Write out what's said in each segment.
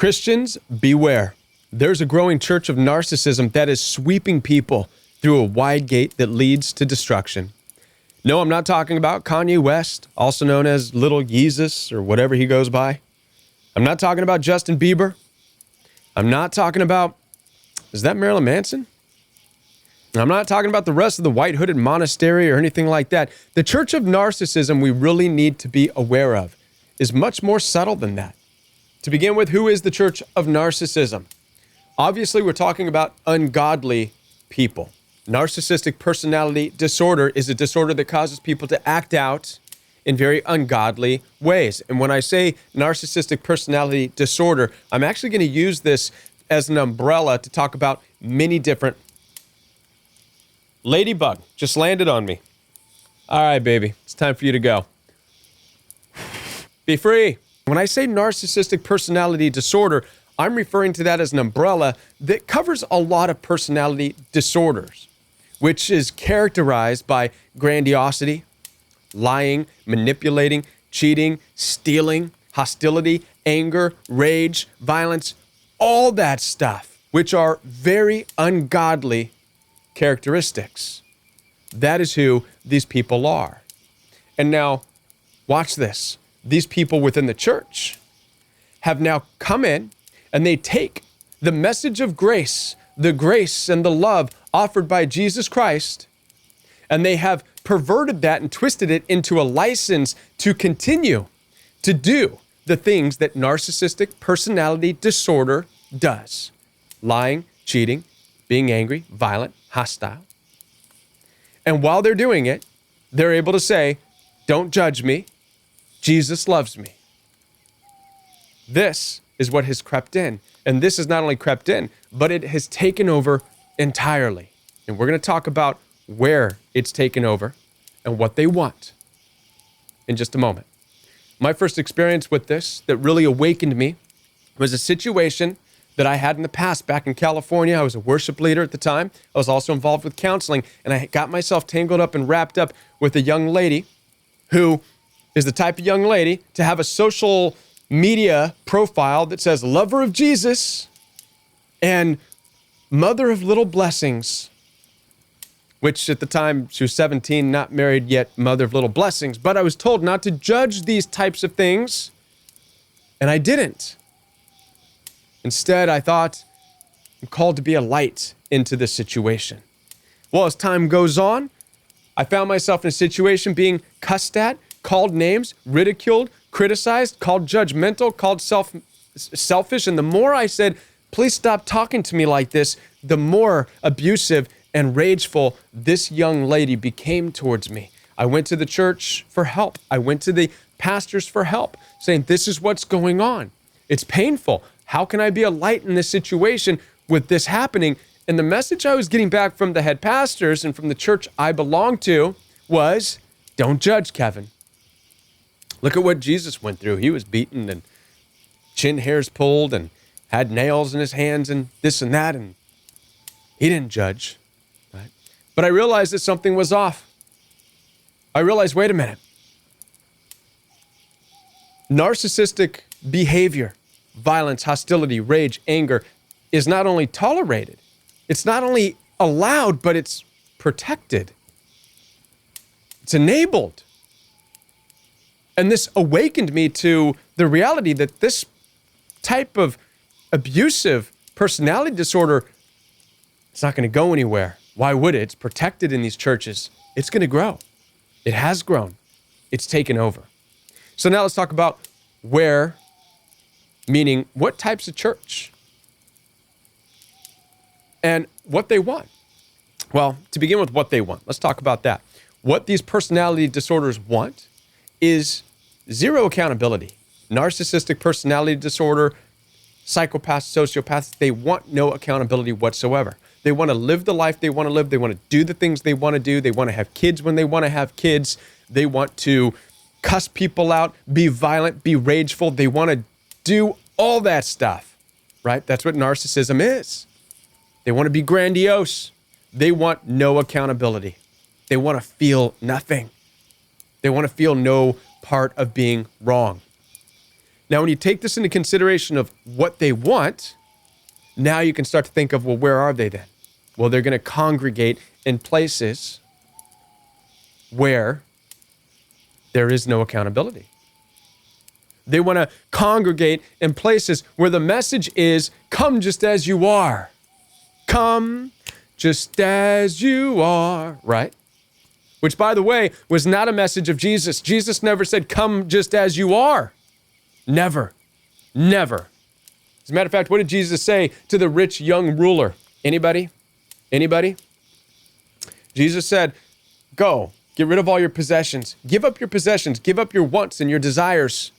Christians, beware. There's a growing church of narcissism that is sweeping people through a wide gate that leads to destruction. No, I'm not talking about Kanye West, also known as Little Yeezus or whatever he goes by. I'm not talking about Justin Bieber. I'm not talking about, is that Marilyn Manson? I'm not talking about the rest of the white hooded monastery or anything like that. The church of narcissism we really need to be aware of is much more subtle than that. To begin with, who is the church of narcissism? Obviously, we're talking about ungodly people. Narcissistic personality disorder is a disorder that causes people to act out in very ungodly ways. And when I say narcissistic personality disorder, I'm actually going to use this as an umbrella to talk about many different. Ladybug just landed on me. All right, baby, it's time for you to go. Be free. When I say narcissistic personality disorder, I'm referring to that as an umbrella that covers a lot of personality disorders, which is characterized by grandiosity, lying, manipulating, cheating, stealing, hostility, anger, rage, violence, all that stuff, which are very ungodly characteristics. That is who these people are. And now, watch this. These people within the church have now come in and they take the message of grace, the grace and the love offered by Jesus Christ, and they have perverted that and twisted it into a license to continue to do the things that narcissistic personality disorder does. Lying, cheating, being angry, violent, hostile. And while they're doing it, they're able to say, "Don't judge me. Jesus loves me." This is what has crept in. And this has not only crept in, but it has taken over entirely. And we're going to talk about where it's taken over and what they want in just a moment. My first experience with this that really awakened me was a situation that I had in the past back in California. I was a worship leader at the time. I was also involved with counseling, and I got myself tangled up and wrapped up with a young lady who is the type of young lady to have a social media profile that says lover of Jesus and mother of little blessings, which at the time she was 17, not married yet, mother of little blessings. But I was told not to judge these types of things, and I didn't. Instead, I thought, I'm called to be a light into this situation. Well, as time goes on, I found myself in a situation being cussed at, called names, ridiculed, criticized, called judgmental, called selfish. And the more I said, please stop talking to me like this, the more abusive and rageful this young lady became towards me. I went to the church for help. I went to the pastors for help, saying, this is what's going on. It's painful. How can I be a light in this situation with this happening? And the message I was getting back from the head pastors and from the church I belong to was, don't judge, Kevin. Look at what Jesus went through. He was beaten and chin hairs pulled and had nails in his hands and this and that, and he didn't judge. Right? But I realized that something was off. I realized, wait a minute. Narcissistic behavior, violence, hostility, rage, anger is not only tolerated, it's not only allowed, but it's protected. It's enabled. And this awakened me to the reality that this type of abusive personality disorder is not going to go anywhere. Why would it? It's protected in these churches. It's going to grow. It has grown. It's taken over. So now let's talk about where, meaning what types of church and what they want. Well, to begin with what they want, let's talk about that. What these personality disorders want is zero accountability. Narcissistic personality disorder, psychopaths, sociopaths, they want no accountability whatsoever. They want to live the life they want to live. They want to do the things they want to do. They want to have kids when they want to have kids. They want to cuss people out, be violent, be rageful. They want to do all that stuff, right? That's what narcissism is. They want to be grandiose. They want no accountability. They want to feel nothing. They want to feel no part of being wrong. Now, when you take this into consideration of what they want, now you can start to think of, well, where are they then? Well, they're going to congregate in places where there is no accountability. They want to congregate in places where the message is, come just as you are. Come just as you are, right? Which, by the way, was not a message of Jesus. Jesus never said, come just as you are. Never. Never. As a matter of fact, what did Jesus say to the rich young ruler? Anybody? Anybody? Jesus said, go, get rid of all your possessions. Give up your possessions. Give up your wants and your desires.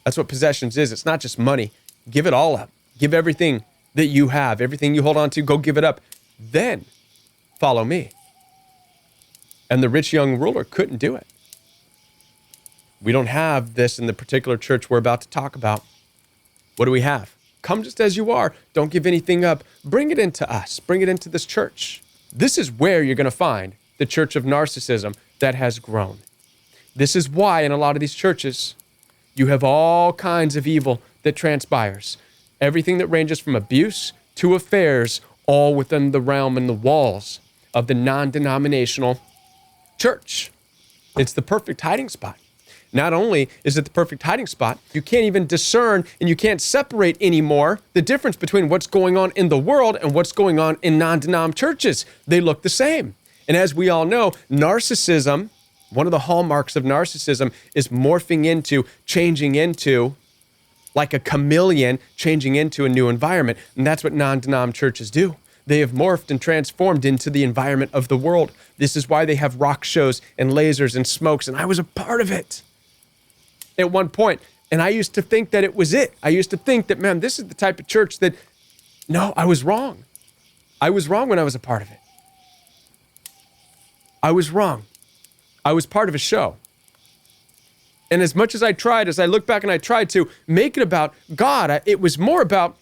That's what possessions is. It's not just money. Give it all up. Give everything that you have, everything you hold on to, go give it up. Then follow me. And the rich young ruler couldn't do it. We don't have this in the particular church we're about to talk about. What do we have? Come just as you are. Don't give anything up. Bring it into us. Bring it into this church. This is where you're going to find the church of narcissism that has grown. This is why in a lot of these churches, you have all kinds of evil that transpires. Everything that ranges from abuse to affairs, all within the realm and the walls of the non-denominational church. It's the perfect hiding spot. Not only is it the perfect hiding spot, you can't even discern and you can't separate anymore the difference between what's going on in the world and what's going on in non-denom churches. They look the same. And as we all know, narcissism, one of the hallmarks of narcissism is morphing into, changing into, like a chameleon, changing into a new environment. And that's what non-denom churches do. They have morphed and transformed into the environment of the world. This is why they have rock shows and lasers and smokes, and I was a part of it at one point. And I used to think that it was it. I used to think that, man, this is the type of church that, no, I was wrong. I was wrong when I was a part of it. I was wrong. I was part of a show. And as much as I tried, as I look back and I tried to make it about God, it was more about,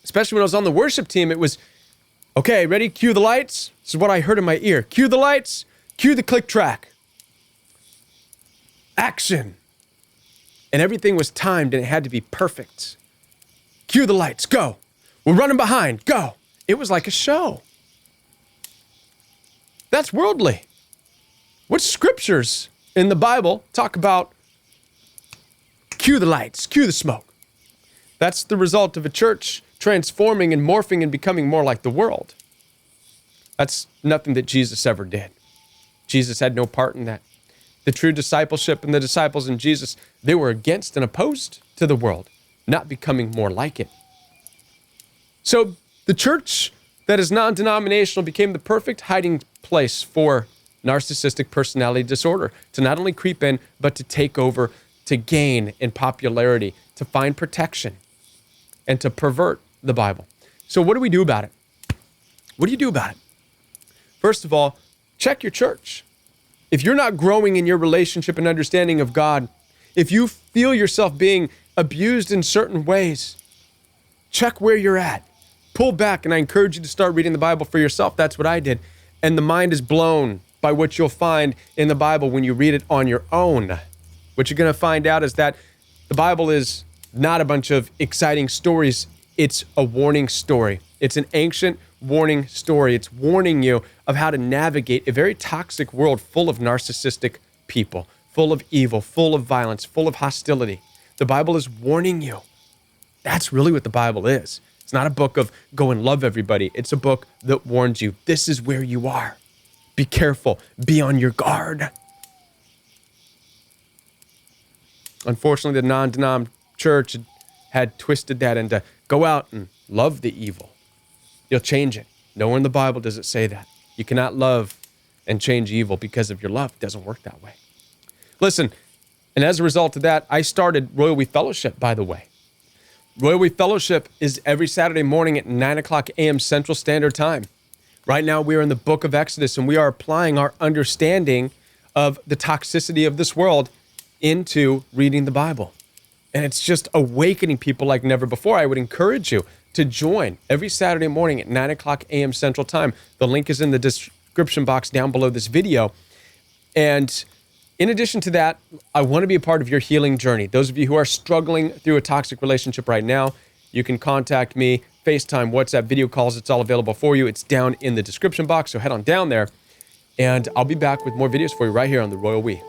especially when I was on the worship team, it was, okay, ready? Cue the lights. This is what I heard in my ear. Cue the lights. Cue the click track. Action. And everything was timed and it had to be perfect. Cue the lights. Go. We're running behind. Go. It was like a show. That's worldly. What scriptures in the Bible talk about cue the lights, cue the smoke? That's the result of a church transforming and morphing and becoming more like the world. That's nothing that Jesus ever did. Jesus had no part in that. The true discipleship and the disciples in Jesus, they were against and opposed to the world, not becoming more like it. So the church that is non-denominational became the perfect hiding place for narcissistic personality disorder, to not only creep in, but to take over, to gain in popularity, to find protection, and to pervert the Bible. So what do we do about it? What do you do about it? First of all, check your church. If you're not growing in your relationship and understanding of God, if you feel yourself being abused in certain ways, check where you're at. Pull back, and I encourage you to start reading the Bible for yourself. That's what I did. And the mind is blown by what you'll find in the Bible when you read it on your own. What you're going to find out is that the Bible is not a bunch of exciting stories. It's a warning story. It's an ancient warning story. It's warning you of how to navigate a very toxic world full of narcissistic people, full of evil, full of violence, full of hostility. The Bible is warning you. That's really what the Bible is. It's not a book of go and love everybody. It's a book that warns you, this is where you are. Be careful. Be on your guard. Unfortunately, the non-denom church had twisted that into go out and love the evil. You'll change it. Nowhere in the Bible does it say that. You cannot love and change evil because of your love. It doesn't work that way. Listen, and as a result of that, I started Royal We Fellowship, by the way. Royal We Fellowship is every Saturday morning at 9 o'clock a.m. Central Standard Time. Right now, we are in the book of Exodus, and we are applying our understanding of the toxicity of this world into reading the Bible. And it's just awakening people like never before. I would encourage you to join every Saturday morning at 9 o'clock a.m. Central Time. The link is in the description box down below this video. And In addition to that, I want to be a part of your healing journey. Those of you who are struggling through a toxic relationship right now, you can contact me, FaceTime, WhatsApp, video calls. It's all available for you. It's down in the description box, so head on down there, and I'll be back with more videos for you right here on The Royal We.